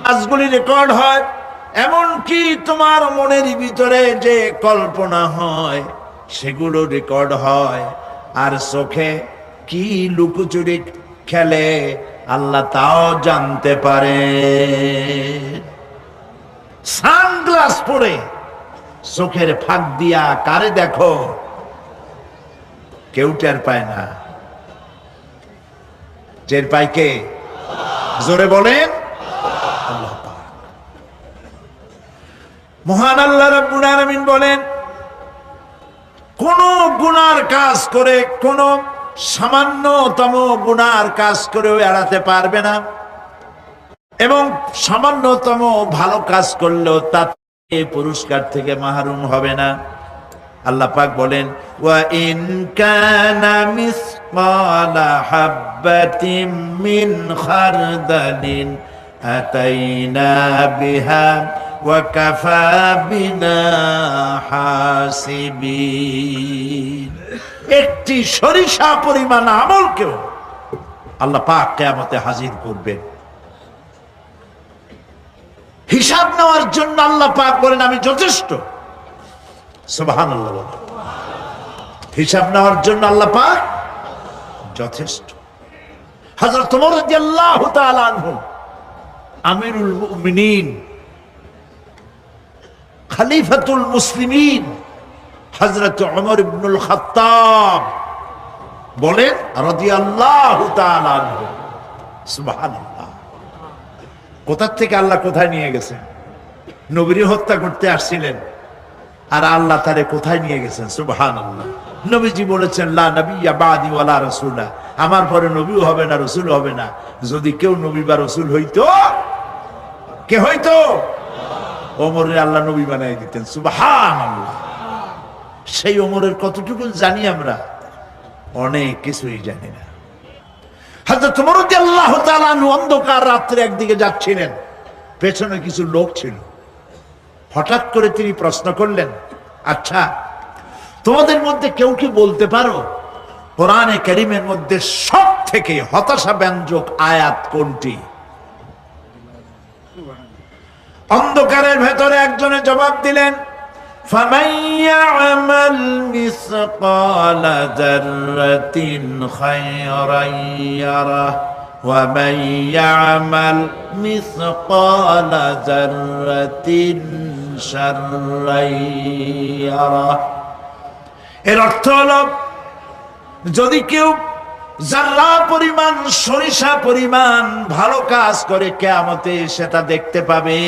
কাজগুলি রেকর্ড হয়, এমনকি তোমার মনের ভিতরে যে কল্পনা হয় সেগুলো রেকর্ড হয়। আর চোখে কি লুকোচুরি খেলে আল্লাহ তাও জানতে পারে। সানগ্লাস পরে চোখের ফাঁক দিয়া কারে দেখো, কেউ টের পায় না। টের পায় কে? জোরে বলেন আল্লাহ পাক। মহান আল্লাহ রাব্বুল আলামিন বলেন, কোন গুনার কাজ করে, কোন সামান্যতম গুনার কাজ করেও এড়াতে পারবে না, এবং সামান্যতম ভালো কাজ করলেও তাতে পুরস্কার থেকে মাহরুম হবে না। আল্লাহ পাক বলেন, ওয়া ইন কানা মিসকালা হাববাতিন মিন খারদালিন আতাইনা বিহা ওয়া কাফা বিনা হাসিবিন। একটি সরিষা পরিমাণ আমলকেও আল্লাহ পাক কিয়ামতে হাজির করবেন। হিসাব নেওয়ার জন্য আল্লাহ পাক বলেন, আমি যথেষ্ট। সুবহানাল্লাহ। হিসাব নেওয়ার জন্য আল্লাহ পাক যথেষ্ট। হযরত ওমর রাদিয়াল্লাহু তাআলা আনহু, আমিরুল মুমিনিন, খলিফাতুল মুসলিমিন হযরত ওমর ইবনুল খাত্তাব বলেন রাদিয়াল্লাহু তাআলা আনহু, সুবহানাল্লাহ। কোথা থেকে আল্লাহ কোথায় নিয়ে গেছেন? নবীর হত্যা করতে আসছিলেন, আর আল্লাহ তারে কোথায় নিয়ে গেছেন? সুবহানাল্লাহ। নবীজি বলেছেন, লা নবিয়্যা বাদি ওয়ালা রাসূলা, আমার পরে নবীও হবে না, রাসূল হবে না। যদি কেউ নবী বা রাসূল হইতো, কে হইতো? ওমরের আল্লাহ নবী বানাই দিতেন। সুবহানাল্লাহ। সেই ওমরের কতটুকু জানি আমরা? অনেক কিছুই জানি না। হযরত ওমর রাদিয়াল্লাহু তাআলা আনহু অন্ধকার রাত্রে একদিকে যাচ্ছিলেন, পেছনে কিছু লোক ছিল। হঠাৎ করে তিনি প্রশ্ন করলেন, আচ্ছা, তোমাদের মধ্যে কেউ কি বলতে পারো কোরআনে কারীমের মধ্যে সব থেকে হতাশা ব্যঞ্জক আয়াত কোনটি? অন্ধকারের ভেতরে একজনে জবাব দিলেন, ফামান ইয়ামাল মিসকালা যাররাতিন খায়রান ইয়ারাহ ওয়া মান ইয়ামাল মিসকালা যাররাতিন শাররান ইয়ারাহ। এর অর্থ হলো, যদি কেউ যারা পরিমাণ, সরিষা পরিমাণ ভালো কাজ করে কিয়ামতে সেটা দেখতে পাবে,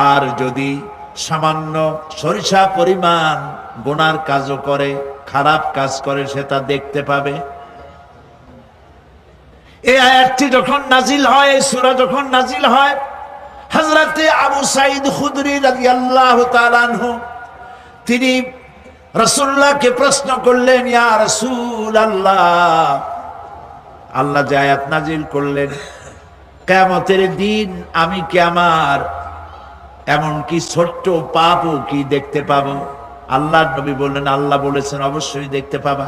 আর যদি সামান্য সরিষা পরিমাণ গুনার কাজও করে, খারাপ কাজ করে, সেটা দেখতে পাবে। এই আয়াতটি যখন নাজিল হয়, এই সূরা যখন নাজিল হয়, হযরতে আবু সাঈদ খুদরি রাদিয়াল্লাহু তাআলা আনহু তিনি রাসূলুল্লাহকে প্রশ্ন করলেন, ইয়া রাসূলুল্লাহ, আল্লাহ যে আয়াত নাজিল করলেন, কিয়ামতের দিন আমি কি আমার এমন কি ছোট্ট পাপও কি দেখতে পাবো? আল্লাহর নবী বললেন, আল্লাহ বলেছেন অবশ্যই দেখতে পাবা।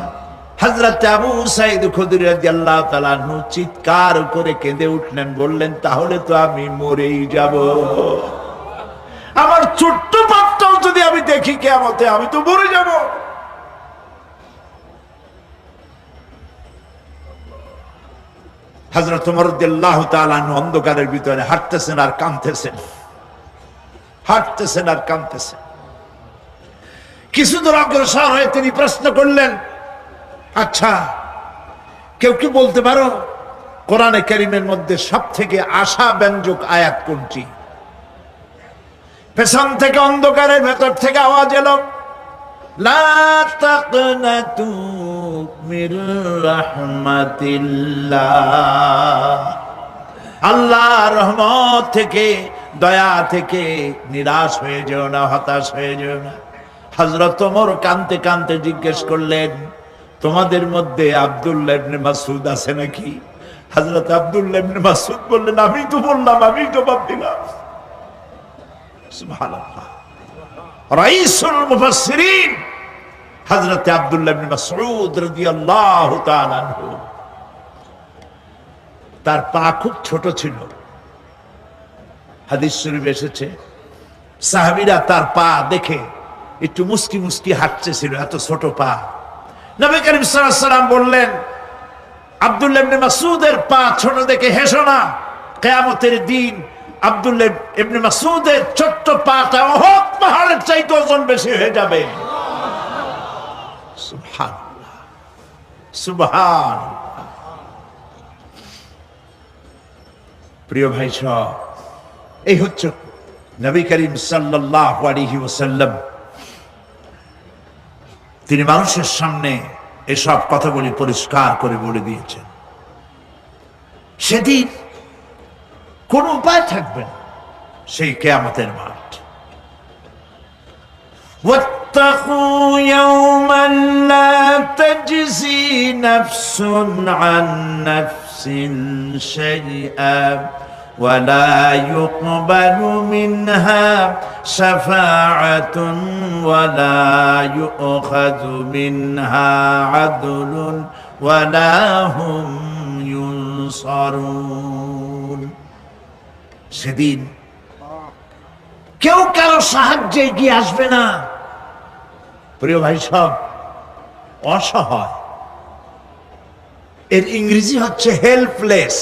হযরত আবু সাঈদ খুদরি রাদিয়াল্লাহু তাআলা আনহু চিৎকার করে কেঁদে উঠলেন, বললেন, তাহলে তো আমি মরেই যাব। আমার ছোট্ট পাপটাও যদি আমি দেখি কিয়ামতে, আমি তো মরে যাব। হযরত ওমর রাদিয়াল্লাহু তাআলা আনহু অন্ধকারের ভিতরে হাঁটতেছেন আর কাঁদতেছেন, হাঁটতেছেন আর কাঁদতেছেন। কিছু দূর অগ্রসর হয়ে তিনি প্রশ্ন করলেন, আচ্ছা, কেউ কি বলতে পারো কোরআনে কারীমের মধ্যে সব থেকে আশা ব্যঞ্জক আয়াত কোনটি? পেছন থেকে অন্ধকারের ভেতর থেকে আওয়াজ এলো, লা তাকনাতু মির রাহমাতিল্লাহ, আল্লাহর রহমত থেকে, দয়া থেকে নিরাশ হয়ে যেও না, হতাশ হয়ে যেও না। হযরত ওমর কাঁদতে কাঁদতে জিজ্ঞেস করলেন, তোমাদের মধ্যে আব্দুল্লাহ ইবনে মাসউদ আছে নাকি? হযরত আব্দুল্লাহ ইবনে মাসউদ বললেন, আমি তো বললাম, আমি জবাব দিলাম। সুবহানাল্লাহ। রাইসুল মুফাসসিরিন হযরত আব্দুল্লাহ ইবনে মাসউদ রাদিয়াল্লাহু তাআলা আনহু, তার পা খুব ছোট ছিল, হাদিস শরীফ এসেছে, সাহাবীরা তার পা দেখে একটু মুস্কি মুস্কি হাঁটতেছিল, এত ছোট পা। নবী করিম সাল্লাল্লাহু আলাইহি ওয়াসাল্লাম বললেন, আব্দুল্লাহ ইবনে মাসউদের পা ছোট দেখে হেসো না, কিয়ামতের দিন আব্দুল্লাহ ইবনে মাসউদের ছোট্ট পাটা উহুদ পাহাড়ের চাইতে ওজন বেশি হয়ে যাবে। সুবহানাল্লাহ, সুবহানাল্লাহ। প্রিয় ভাই সব, এই হচ্ছে নবী করিম সাল্লাল্লাহু আলাইহি ওয়াসাল্লাম। তিনি মানুষের সামনে এসব কথাগুলি পরিষ্কার করে বলে দিয়েছেন। সেদিন কোন উপায় থাকবে না, সেই কিয়ামতের মাঠ। واتقوا يوما لا تجزي نفس عن نفس شيئا ولا يقبل منها شفاعة ولا يؤخذ منها عدل ولا هم ينصرون। সেদিন কেউ কারো সাহায্যে এগিয়ে আসবে না। প্রিয় ভাই সব, অসহায়, এর ইংরেজি হচ্ছে হেল্পলেস।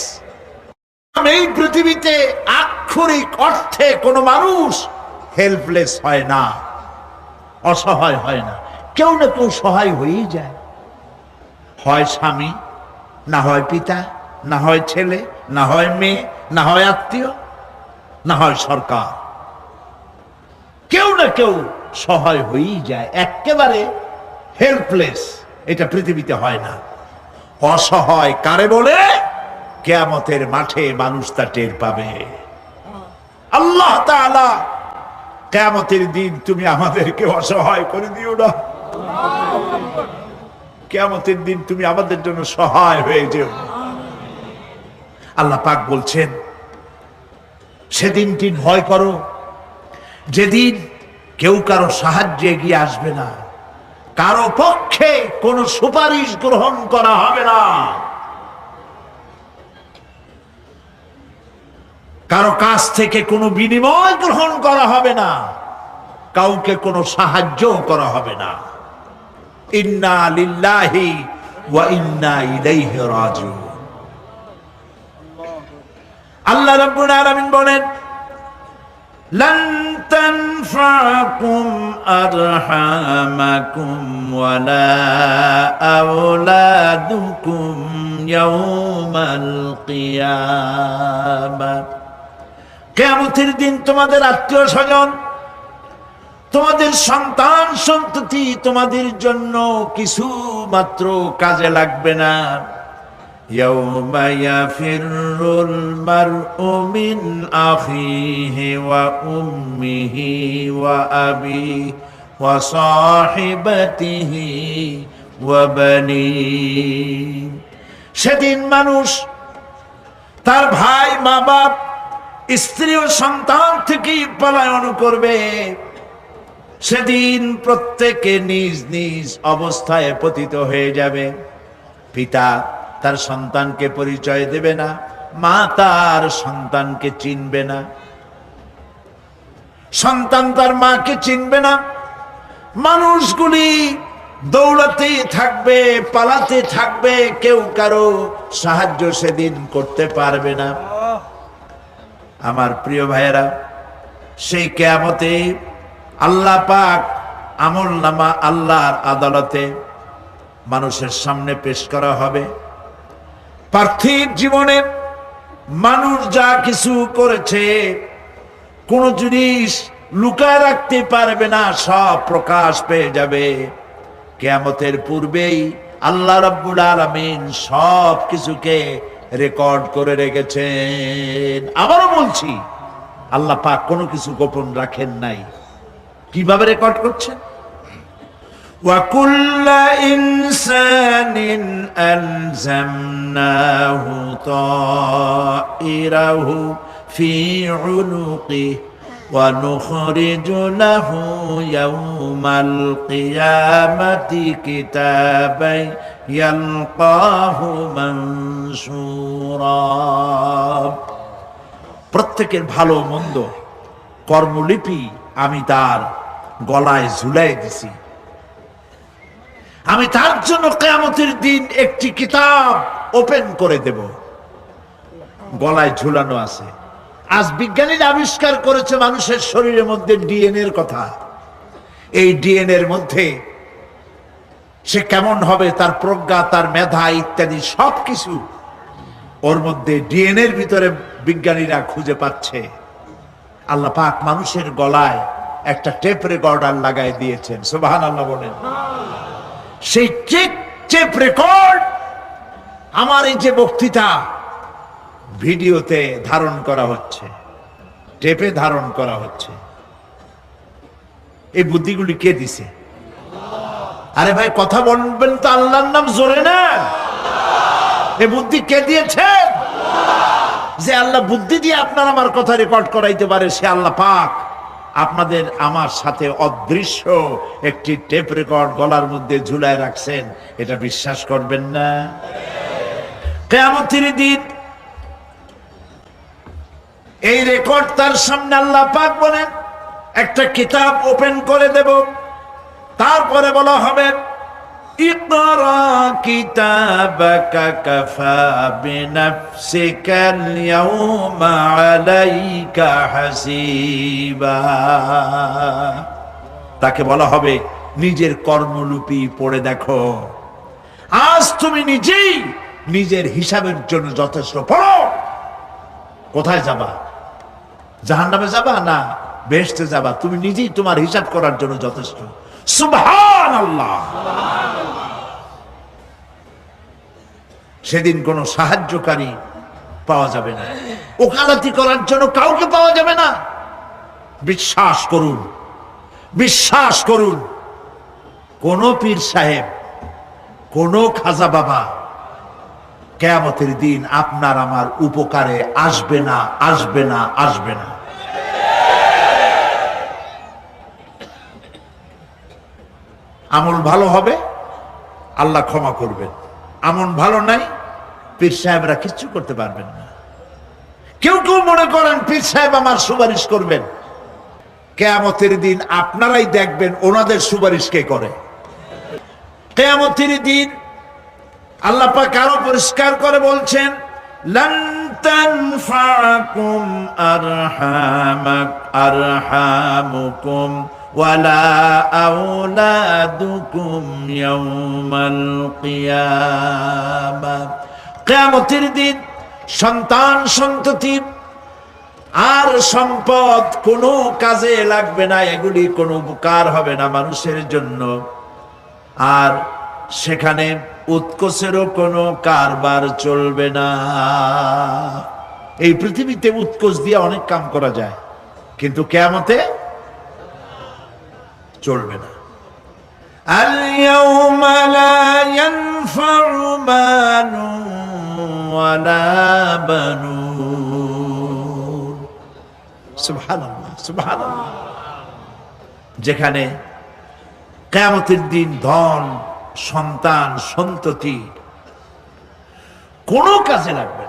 এই পৃথিবীতে আক্ষরিক অর্থে কোনো মানুষ হেল্পলেস হয় না, অসহায় হয় না। কেউ না কেউ সহায় হয়েই যায়, হয় স্বামী, না হয় পিতা, না হয় ছেলে, না হয় মেয়ে, না হয় আত্মীয়, না হয় সরকার। কেউ না কেউ সহায় হয়েই যায়। একেবারে হেল্পলেস এটা পৃথিবীতে হয় না। অসহায় কারে বলে? কিয়ামতের মাঠে মানুষ তা টের পাবে। আল্লাহ তাআলা কিয়ামতের দিন তুমি আমাদেরকে অসহায় করে দিও না। কিয়ামতের দিন তুমি আমাদের জন্য সহায় হয়ে যেও। আল্লাহ পাক বলছেন, সেদিনটি ভয় করো, যেদিন কেউ কারো সাহায্যে এগিয়ে আসবে না, কারো পক্ষে কোনো সুপারিশ গ্রহণ করা হবে না, কারো কাছ থেকে কোনো বিনিময় গ্রহণ করা হবে না, কাউকে কোনো সাহায্য করা হবে না। ইন্না লিল্লাহি ওয়া ইন্না ইলাইহি রাজিউন। আল্লাহ রাব্বুল আলামিন বলেন, লান তানফাকুম আরহামাকুম ওয়ালা আওলাদুকুম ইয়াওমাল কিয়ামা। কিয়ামতের দিন তোমাদের আত্মীয় স্বজন, তোমাদের সন্তান সন্ততি তোমাদের জন্য কিছু মাত্র কাজে লাগবে না। ইয়াউমা ইয়াফিরুল মারউ মিন আখিহি ওয়া উম্মিহি ওয়া আবিহি ওয়া সাহিবাতিহি ওয়া বানিহি। সেদিন মানুষ তার ভাই, মা বাপ, স্ত্রী ও সন্তান থেকে পলায়ন করবে। সেদিন প্রত্যেকে নিজ নিজ অবস্থায় পতিত হয়ে যাবে। পিতা তার সন্তানকে পরিচয় দেবে না, মা তার সন্তানকে চিনবে না, সন্তান তার মাকে চিনবে না। মানুষগুলি দৌড়াতে থাকবে, পালাতে থাকবে, কেউ কারো সাহায্য সেদিন করতে পারবে না। আমার প্রিয় ভাইয়েরা, সেই কিয়ামতে আল্লাহ পাক আমলনামা আল্লাহর আদালতে মানুষের সামনে পেশ করা হবে। পার্থিব জীবনে মানুষ যা কিছু করেছে কোন জিনিস লুকায় রাখতে পারবে না, সব প্রকাশ পেয়ে যাবে। কিয়ামতের পূর্বেই আল্লাহ রাব্বুল আলামিন সব কিছুকে রেকর্ড করে রেখেছেন। আবারও বলছি, আল্লাহ পাক কোনো কিছু গোপন রাখেন নাই। কিভাবে রেকর্ড করছেন? وَكُلَّ إِنسَانٍ أَلْزَمْنَاهُ طَائِرَهُ فِي عُنُقِهِ وَنُخْرِجُ لَهُ يَوْمَ الْقِيَامَةِ كِتَابًا يَلْقَاهُ مَنشُورًا প্রত্যেকের ভালো মন্দ কর্মলিপি আমি তার গলায় ঝুলাই দিছি। আমি তার জন্য কিয়ামতের দিন একটি কিতাব ওপেন করে দেব, গলায় ঝুলানো আছে। আজ বিজ্ঞানীরা আবিষ্কার করেছে মানুষের শরীরের মধ্যে ডিএনএ এর কথা। এই ডিএনএ এর মধ্যে সে কেমন হবে, তার প্রজ্ঞা, তার মেধা ইত্যাদি সবকিছু ওর মধ্যে ডিএনএ এর ভিতরে বিজ্ঞানীরা খুঁজে পাচ্ছে। আল্লাহ পাক মানুষের গলায় একটা টেপ রেকর্ডার লাগাই দিয়েছেন, সুবহানাল্লাহ বলেন। সেই টেপ রেকর্ড আমার এই যে বক্তৃতা ভিডিওতে ধারণ করা হচ্ছে, টেপে ধারণ করা হচ্ছে। এই বুদ্ধিগুলি কে দিছে? আরে ভাই কথা বলবেন তো আল্লাহর নাম জোরে না। এই বুদ্ধি কে দিয়েছে? যে আল্লাহ বুদ্ধি দিয়ে আপনার আমার কথা রেকর্ড করাইতে পারে, সে আল্লাহ পাক আপনাদের আমার সাথে অদৃশ্য একটি টেপ রেকর্ড গলার মধ্যে ঝুলায় রাখছেন। এটা বিশ্বাস করবেন না? কিয়ামতের দিন এই রেকর্ড তার সামনে আল্লাহ পাক বলেন একটা কিতাব ওপেন করে দেব। তারপরে বলা হবে ইকরা কিতাবাকা কাফা বিনাফসিকাল ইয়াউমা আলাইকা হাসিবা। তাকে বলা হবে নিজের কর্মলিপি পড়ে দেখো, আজ তুমি নিজেই নিজের হিসাবের জন্য যথেষ্ট। পড়ো, কোথায় যাবা? জাহান্নামে যাবা না বেহেশতে যাবা? তুমি নিজেই তোমার হিসাব করার জন্য যথেষ্ট। সুবহানাল্লাহ। সেদিন কোনো সাহায্যকারী পাওয়া যাবে না, ওকালতি করার জন্য কাউকে পাওয়া যাবে না। বিশ্বাস করুন, বিশ্বাস করুন, কোন পীর সাহেব, কোন খাজা বাবা কিয়ামতের দিন আপনার আমার উপকারে আসবে না, আসবে না, আসবে না। আমল ভালো হবে, আল্লাহ ক্ষমা করবেন। আমল ভালো নাই, পীর সাহেবরা কিচ্ছু করতে পারবেন না। কেউ কেউ মনে করেন পীর সাহেব আমার সুপারিশ করবেন। কিয়ামতের দিন আপনারাই দেখবেন ওনাদের সুপারিশ কে করে। কিয়ামতের দিন আল্লাহ পাক আরো পরিষ্কার করে বলছেন লান তানফাকুম আরহামুকুম ওয়ালা আওলাদুকুম ইয়াউমাল কিয়ামাহ। কিয়ামতের দিন সন্তান সন্ততি আর সম্পদ কোনো কাজে লাগবে না, এগুলি কোনো উপকার হবে না মানুষের জন্য। আর সেখানে উৎকোচেরও কোনো কারবার চলবে না। এই পৃথিবীতে উৎকোচ দিয়ে অনেক কাম করা যায়, কিন্তু কিয়ামতে চলবে না। আল-ইয়াওমা লা ইয়ানফা'ু মালুন ওয়ালা বানুন। সুবহানাল্লাহ, সুবহানাল্লাহ। যেখানে কিয়ামতের দিন ধন, সন্তান, সন্ততি কোনো কাজে লাগবে